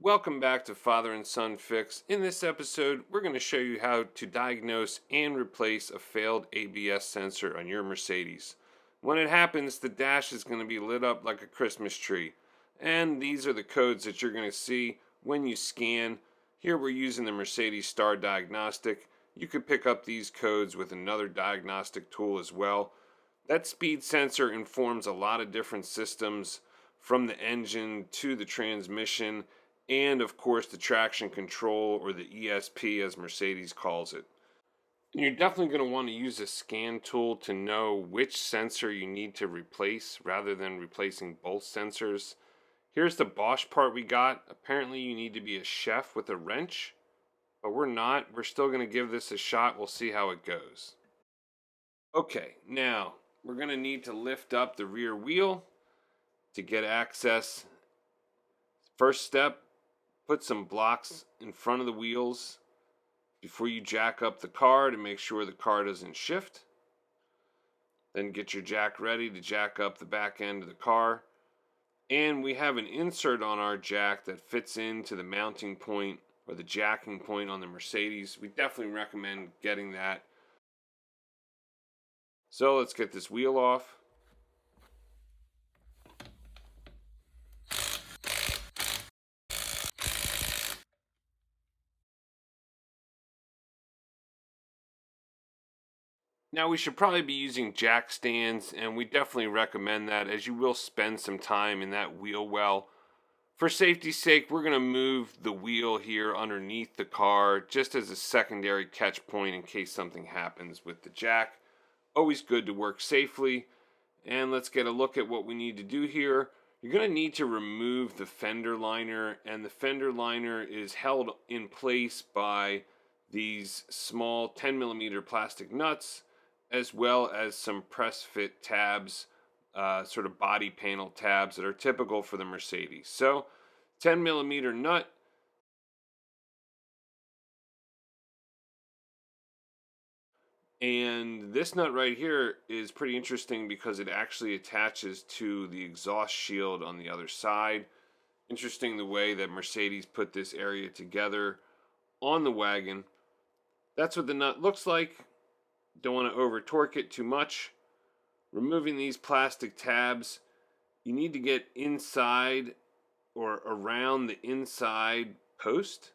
Welcome back to Father and Son Fix. In this episode, we're going to show you how to diagnose and replace a failed ABS sensor on your Mercedes. When it happens, the dash is going to be lit up like a Christmas tree. And these are the codes that you're going to see when you scan. Here we're using the Mercedes Star Diagnostic. You could pick up these codes with another diagnostic tool as well. That speed sensor informs a lot of different systems, from the engine to the transmission, and of course the traction control, or the ESP as Mercedes calls it. And you're definitely going to want to use a scan tool to know which sensor you need to replace rather than replacing both sensors. Here's the Bosch part we got. Apparently you need to be a chef with a wrench, but we're not. We're still going to give this a shot. We'll see how it goes. Okay, now we're going to need to lift up the rear wheel to get access. First step, put some blocks in front of the wheels before you jack up the car to make sure the car doesn't shift. Then get your jack ready to jack up the back end of the car. And we have an insert on our jack that fits into the mounting point or the jacking point on the Mercedes. We definitely recommend getting that. So let's get this wheel off. Now we should probably be using jack stands, and we definitely recommend that, as you will spend some time in that wheel well. For safety's sake, we're going to move the wheel here underneath the car just as a secondary catch point in case something happens with the jack. Always good to work safely. And let's get a look at what we need to do here. You're going to need to remove the fender liner, and the fender liner is held in place by these small 10 millimeter plastic nuts, as well as some press fit tabs, sort of body panel tabs that are typical for the Mercedes. So 10 millimeter nut. And this nut right here is pretty interesting because it actually attaches to the exhaust shield on the other side. Interesting the way that Mercedes put this area together on the wagon. That's what the nut looks like. Don't want to over torque it too much. Removing these plastic tabs, you need to get inside or around the inside post,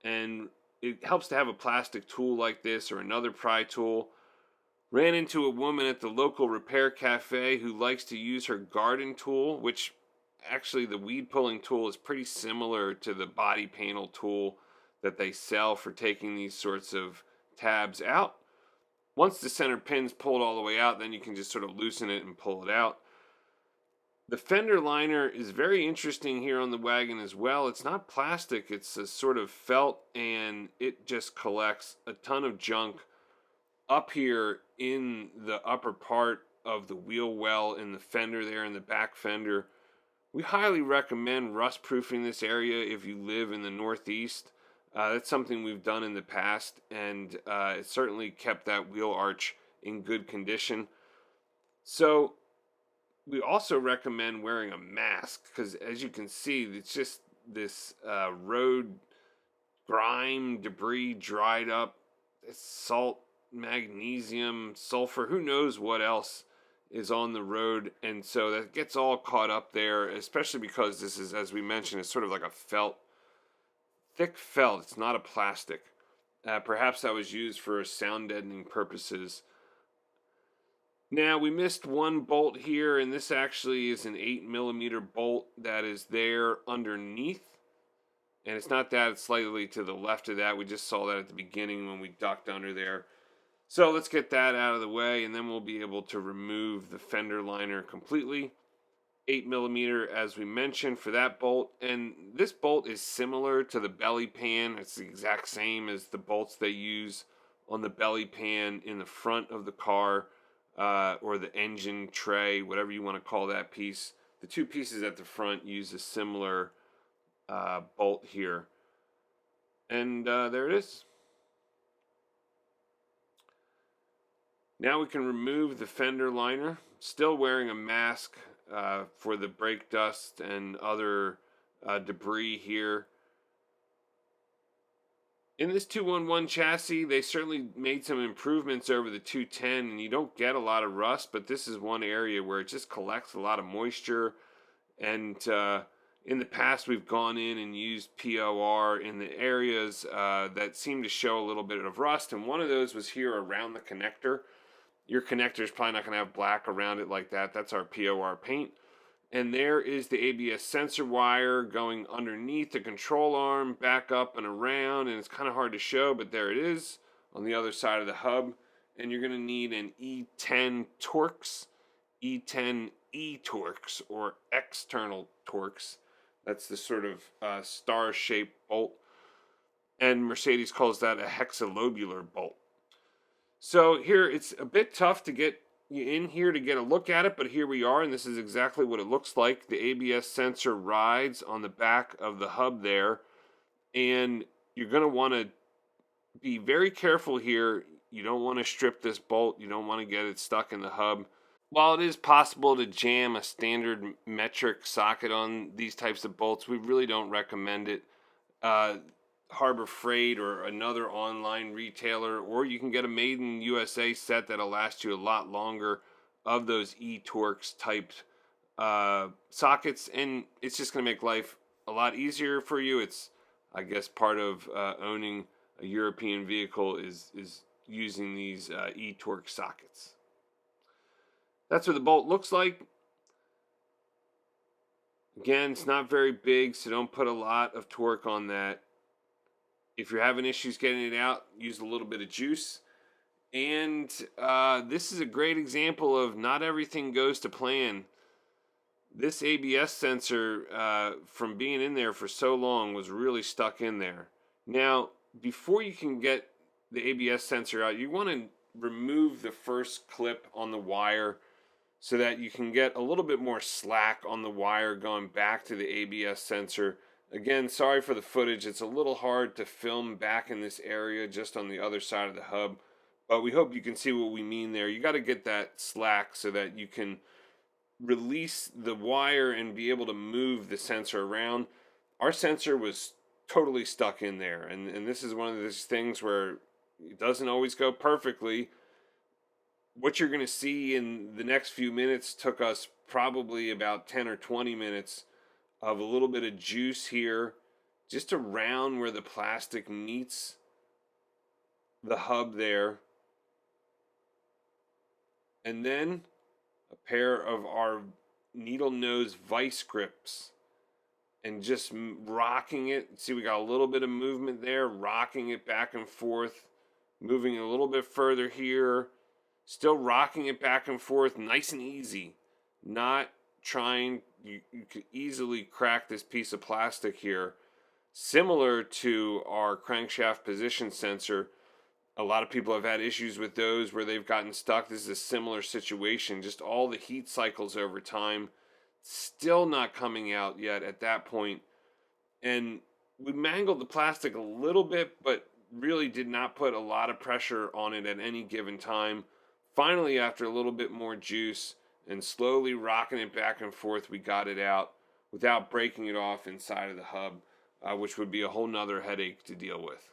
and it helps to have a plastic tool like this or another pry tool. Ran into a woman at the local repair cafe who likes to use her garden tool, which actually the weed pulling tool is pretty similar to the body panel tool that they sell for taking these sorts of tabs out. Once the center pin's pulled all the way out, then you can just sort of loosen it and pull it out. The fender liner is very interesting here on the wagon as well. It's not plastic, it's a sort of felt, and it just collects a ton of junk up here in the upper part of the wheel well in the fender there, in the back fender. We highly recommend rust proofing this area if you live in the Northeast. That's something we've done in the past, and it certainly kept that wheel arch in good condition. So we also recommend wearing a mask because, as you can see, it's just this road grime, debris, dried up, salt, magnesium, sulfur, who knows what else is on the road. And so that gets all caught up there, especially because this is, as we mentioned, it's sort of like a felt, thick felt. It's not a plastic. Perhaps that was used for sound deadening purposes. Now, we missed one bolt here, and this actually is an 8 millimeter bolt that is there underneath. And it's not that, it's slightly to the left of that. We just saw that at the beginning when we ducked under there. So let's get that out of the way, and then we'll be able to remove the fender liner completely. 8 millimeter, as we mentioned, for that bolt. And this bolt is similar to the belly pan. It's the exact same as the bolts they use on the belly pan in the front of the car. Or the engine tray, whatever you want to call that piece. The two pieces at the front use a similar bolt here. And there it is. Now we can remove the fender liner. Still wearing a mask for the brake dust and other debris here. In this 211 chassis, they certainly made some improvements over the 210, and you don't get a lot of rust, but this is one area where it just collects a lot of moisture. And in the past, we've gone in and used POR in the areas that seem to show a little bit of rust, and one of those was here around the connector. Your connector is probably not going to have black around it like that. That's our POR paint. And there is the ABS sensor wire going underneath the control arm, back up and around, and it's kind of hard to show, but there it is on the other side of the hub. And you're going to need an E10 Torx, E10 E-Torx, or external Torx. That's the sort of star-shaped bolt. And Mercedes calls that a hexalobular bolt. So here, it's a bit tough to get in here to get a look at it, but here we are, and this is exactly what it looks like. The ABS sensor rides on the back of the hub there, and you're going to want to be very careful here. You don't want to strip this bolt. You don't want to get it stuck in the hub. While it is possible to jam a standard metric socket on these types of bolts, we really don't recommend it. Harbor Freight or another online retailer, or you can get a made in USA set that'll last you a lot longer of those E-Torx type sockets, and it's just going to make life a lot easier for you. It's, I guess, part of owning a European vehicle is using these E-Torx sockets. That's what the bolt looks like. Again, it's not very big, so don't put a lot of torque on that. If you're having issues getting it out, use a little bit of juice. And this is a great example of not everything goes to plan. This ABS sensor, from being in there for so long, was really stuck in there. Now, before you can get the ABS sensor out, you want to remove the first clip on the wire so that you can get a little bit more slack on the wire going back to the ABS sensor. Again, sorry for the footage. It's a little hard to film back in this area just on the other side of the hub, but we hope you can see what we mean there. You got to get that slack so that you can release the wire and be able to move the sensor around. Our sensor was totally stuck in there, and this is one of those things where it doesn't always go perfectly. What you're going to see in the next few minutes took us probably about 10 or 20 minutes of a little bit of juice here, just around where the plastic meets the hub there. And then a pair of our needle nose vice grips and just rocking it. See, we got a little bit of movement there, rocking it back and forth, moving a little bit further here, still rocking it back and forth, nice and easy, not trying. You could easily crack this piece of plastic here, similar to our crankshaft position sensor. A lot of people have had issues with those where they've gotten stuck. This is a similar situation, just all the heat cycles over time, still not coming out yet at that point. And we mangled the plastic a little bit, but really did not put a lot of pressure on it at any given time. Finally, after a little bit more juice and slowly rocking it back and forth, we got it out without breaking it off inside of the hub, which would be a whole nother headache to deal with.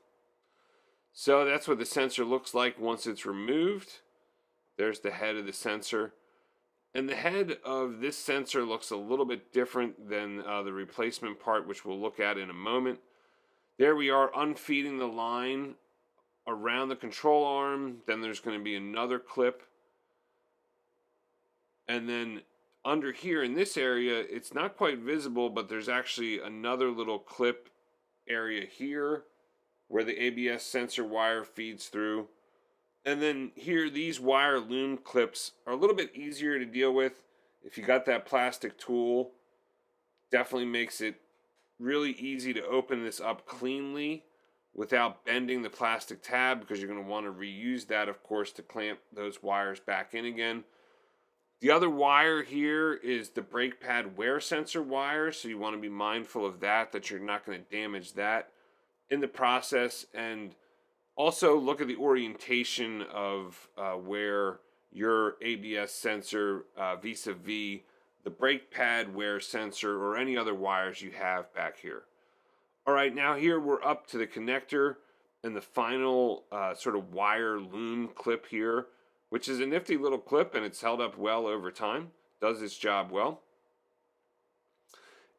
So that's what the sensor looks like once it's removed. There's the head of the sensor. And the head of this sensor looks a little bit different than the replacement part, which we'll look at in a moment. There we are, unfeeding the line around the control arm. Then there's going to be another clip. And then under here in this area, it's not quite visible, but there's actually another little clip area here where the ABS sensor wire feeds through. And then here, these wire loom clips are a little bit easier to deal with. If you got that plastic tool, definitely makes it really easy to open this up cleanly without bending the plastic tab, because you're going to want to reuse that, of course, to clamp those wires back in again. The other wire here is the brake pad wear sensor wire, so you want to be mindful of that you're not going to damage that in the process. And also look at the orientation of where your ABS sensor vis-a-vis the brake pad wear sensor, or any other wires you have back here. All right, now here we're up to the connector and the final sort of wire loom clip here, which is a nifty little clip, and it's held up well over time, does its job well.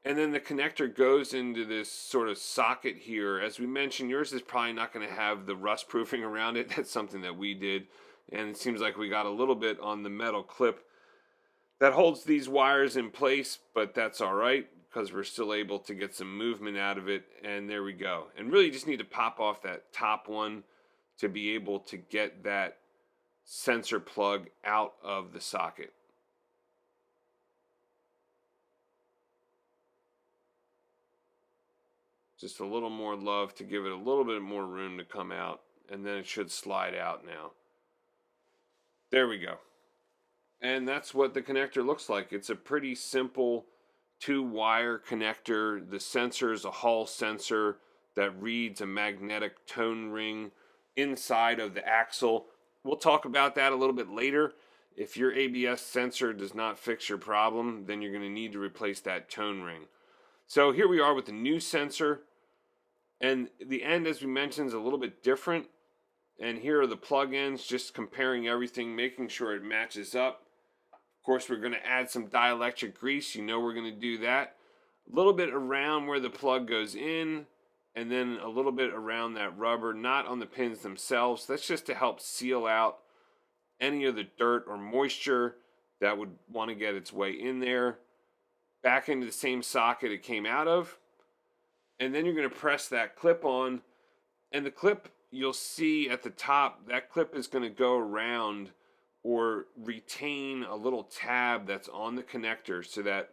And then the connector goes into this sort of socket here. As we mentioned, yours is probably not going to have the rust proofing around it. That's something that we did. And it seems like we got a little bit on the metal clip that holds these wires in place, but that's all right because we're still able to get some movement out of it. And there we go. And really just need to pop off that top one to be able to get that sensor plug out of the socket. Just a little more love to give it a little bit more room to come out, and then it should slide out now. There we go. And that's what the connector looks like. It's a pretty simple 2-wire connector. The sensor is a Hall sensor that reads a magnetic tone ring inside of the axle. We'll talk about that a little bit later. If your ABS sensor does not fix your problem, then you're going to need to replace that tone ring. So here we are with the new sensor. And the end, as we mentioned, is a little bit different. And here are the plug-ins, just comparing everything, making sure it matches up. Of course, we're going to add some dielectric grease. You know we're going to do that. A little bit around where the plug goes in, and then a little bit around that rubber, not on the pins themselves. That's just to help seal out any of the dirt or moisture that would want to get its way in there. Back into the same socket it came out of. And then you're going to press that clip on, and the clip you'll see at the top, that clip is going to go around or retain a little tab that's on the connector so that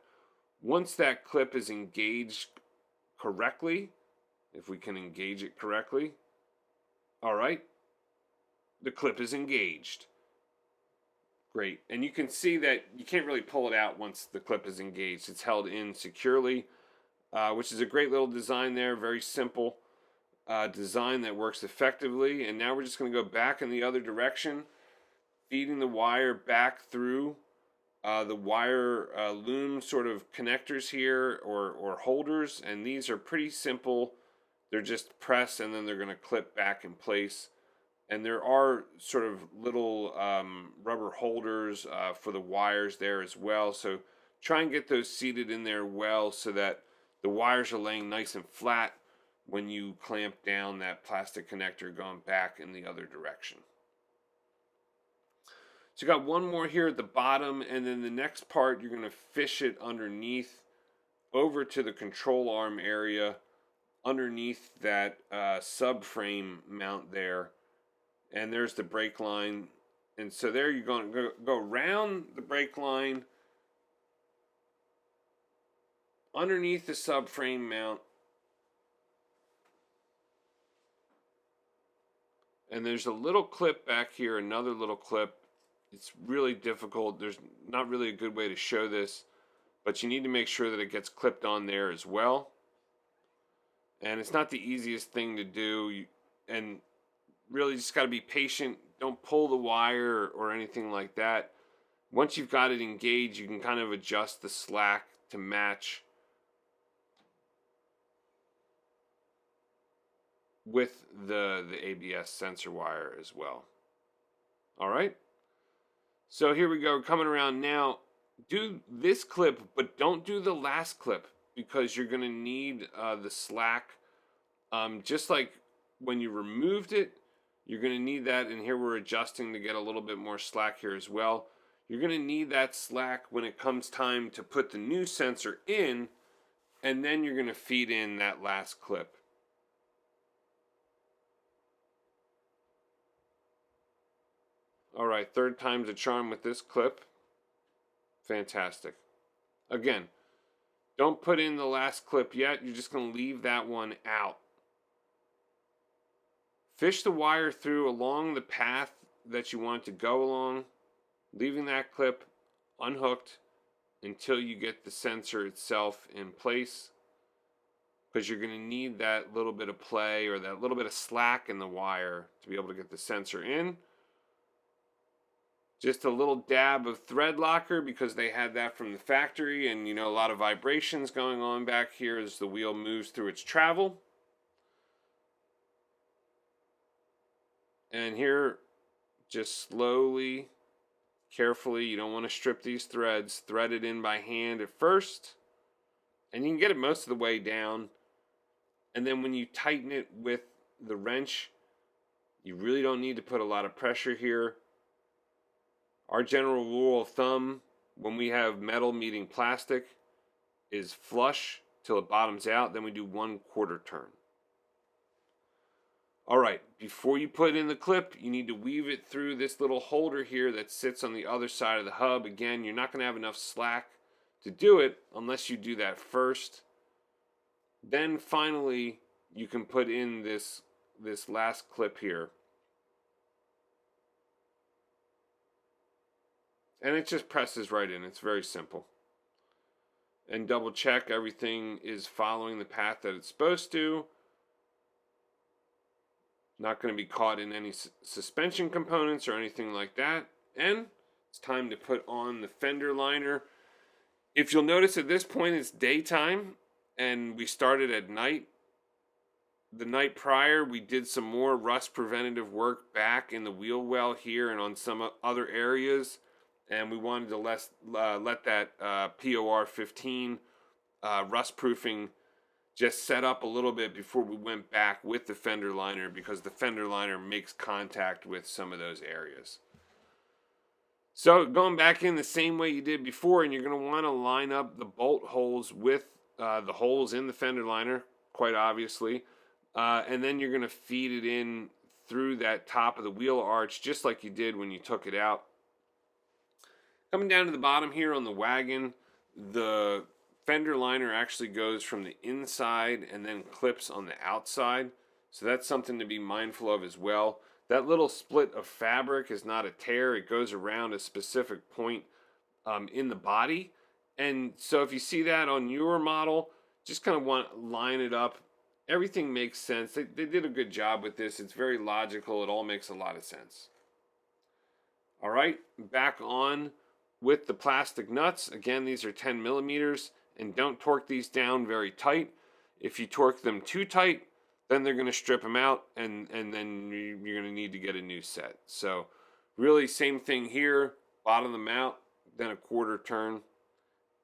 once that clip is engaged correctly, if we can engage it correctly, all right, the clip is engaged. Great. And you can see that you can't really pull it out once the clip is engaged. It's held in securely. Which is a great little design there, very simple design that works effectively. And now we're just going to go back in the other direction, feeding the wire back through the wire loom sort of connectors here, or holders. And these are pretty simple. They're just press and then they're going to clip back in place. And there are sort of little rubber holders for the wires there as well. So try and get those seated in there well so that the wires are laying nice and flat when you clamp down that plastic connector going back in the other direction. So you got one more here at the bottom, and then the next part you're going to fish it underneath over to the control arm area underneath that subframe mount there. And there's the brake line. And so there you're going to go around the brake line underneath the subframe mount, and there's a little clip back here, another little clip. It's really difficult. There's not really a good way to show this, but you need to make sure that it gets clipped on there as well. And it's not the easiest thing to do, and really just got to be patient. Don't pull the wire or anything like that. Once you've got it engaged, you can kind of adjust the slack to match with the ABS sensor wire as well. All right. So here we go, coming around now. Do this clip, but don't do the last clip because you're going to need the slack. Just like when you removed it, you're going to need that. And here we're adjusting to get a little bit more slack here as well. You're going to need that slack when it comes time to put the new sensor in, and then you're going to feed in that last clip. All right, third time's a charm with this clip. Fantastic. Again, don't put in the last clip yet. You're just going to leave that one out. Fish the wire through along the path that you want it to go along, leaving that clip unhooked until you get the sensor itself in place, because you're going to need that little bit of play or that little bit of slack in the wire to be able to get the sensor in. Just a little dab of thread locker because they had that from the factory, and a lot of vibrations going on back here as the wheel moves through its travel. And here, just slowly, carefully, you don't want to strip these threads, thread it in by hand at first, and you can get it most of the way down. And then when you tighten it with the wrench, you really don't need to put a lot of pressure here. Our general rule of thumb when we have metal meeting plastic is flush till it bottoms out, then we do 1/4 turn. All right, before you put in the clip, you need to weave it through this little holder here that sits on the other side of the hub. Again, you're not going to have enough slack to do it unless you do that first. Then finally, you can put in this last clip here. And it just presses right in. It's very simple. And double check everything is following the path that it's supposed to. Not going to be caught in any suspension components or anything like that. And it's time to put on the fender liner. If you'll notice at this point it's daytime and we started at night. The night prior we did some more rust preventative work back in the wheel well here and on some other areas. And we wanted to let that POR 15 rust proofing just set up a little bit before we went back with the fender liner, because the fender liner makes contact with some of those areas. So going back in the same way you did before, and you're going to want to line up the bolt holes with the holes in the fender liner, quite obviously. And then you're going to feed it in through that top of the wheel arch, just like you did when you took it out. Coming down to the bottom here on the wagon, the fender liner actually goes from the inside and then clips on the outside. So that's something to be mindful of as well. That little split of fabric is not a tear. It goes around a specific point in the body. And so if you see that on your model, just kind of want to line it up. Everything makes sense. They did a good job with this. It's very logical. It all makes a lot of sense. All right, back on with the plastic nuts. Again, these are 10 millimeters, and don't torque these down very tight. If you torque them too tight, then they're going to strip them out, and then you're going to need to get a new set. So really same thing here, bottom them out, then a 1/4 turn,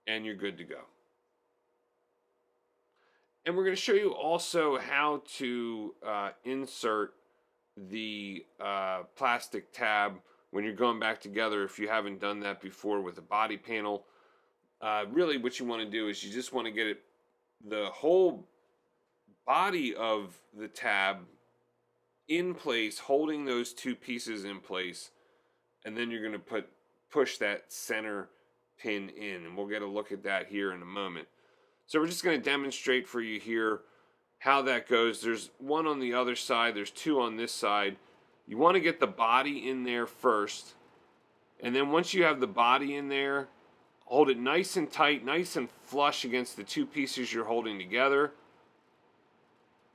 and you're good to go. And we're going to show you also how to insert the plastic tab when you're going back together, if you haven't done that before with a body panel. Really what you want to do is you just want to get the whole body of the tab in place, holding those two pieces in place, and then you're going to push that center pin in, and we'll get a look at that here in a moment. So we're just going to demonstrate for you here how that goes. There's one on the other side, there's two on this side. You want to get the body in there first, and then once you have the body in there, hold it nice and tight, nice and flush against the two pieces you're holding together,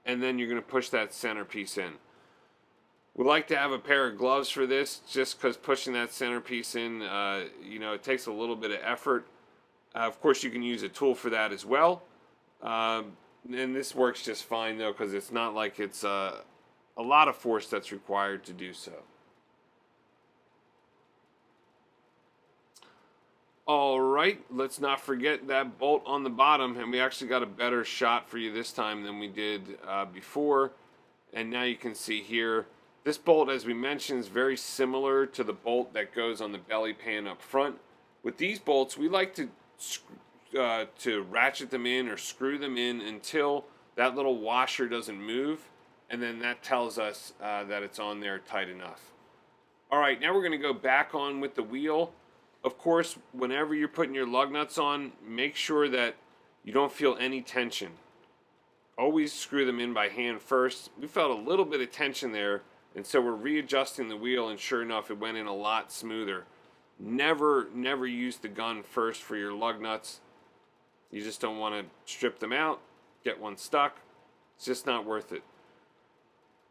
and then you're going to push that centerpiece in. We like to have a pair of gloves for this, just because pushing that centerpiece in, it takes a little bit of effort. Of course, you can use a tool for that as well. And this works just fine, though, because it's not like it's a lot of force that's required to do so. All right, let's not forget that bolt on the bottom, and we actually got a better shot for you this time than we did before. And now you can see here, this bolt, as we mentioned, is very similar to the bolt that goes on the belly pan up front. With these bolts, we like to ratchet them in or screw them in until that little washer doesn't move, and then that tells us that it's on there tight enough. All right, now we're going to go back on with the wheel. Of course, whenever you're putting your lug nuts on, make sure that you don't feel any tension. Always screw them in by hand first. We felt a little bit of tension there, and so we're readjusting the wheel, and sure enough, it went in a lot smoother. Never use the gun first for your lug nuts. You just don't want to strip them out, get one stuck. It's just not worth it.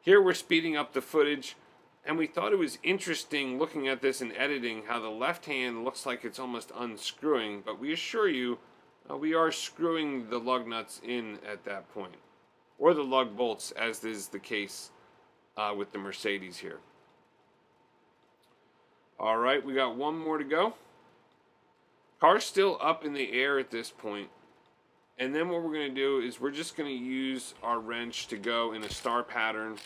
Here we're speeding up the footage. And we thought it was interesting looking at this in editing how the left hand looks like it's almost unscrewing, but we assure you we are screwing the lug nuts in at that point, or the lug bolts, as is the case with the Mercedes here. All right, we got one more to go. Car's still up in the air at this point. And then what we're going to do is we're just going to use our wrench to go in a star pattern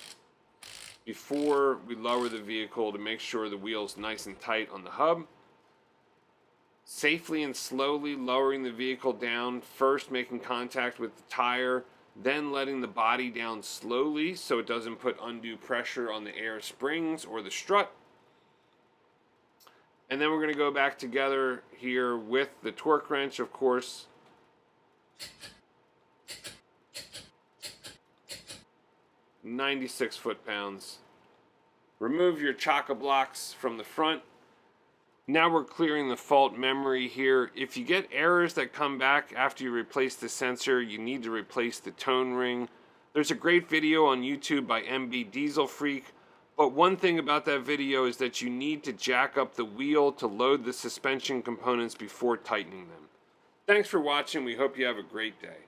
before we lower the vehicle to make sure the wheel's nice and tight on the hub. Safely and slowly lowering the vehicle down, first making contact with the tire, then letting the body down slowly so it doesn't put undue pressure on the air springs or the strut. And then we're going to go back together here with the torque wrench, of course. "96 foot-pounds. Remove your chock-a-blocks from the front. Now we're clearing the fault memory here. If you get errors that come back after you replace the sensor, you need to replace the tone ring. There's a great video on YouTube by MB Diesel Freak, but one thing about that video is that you need to jack up the wheel to load the suspension components before tightening them. Thanks for watching. We hope you have a great day.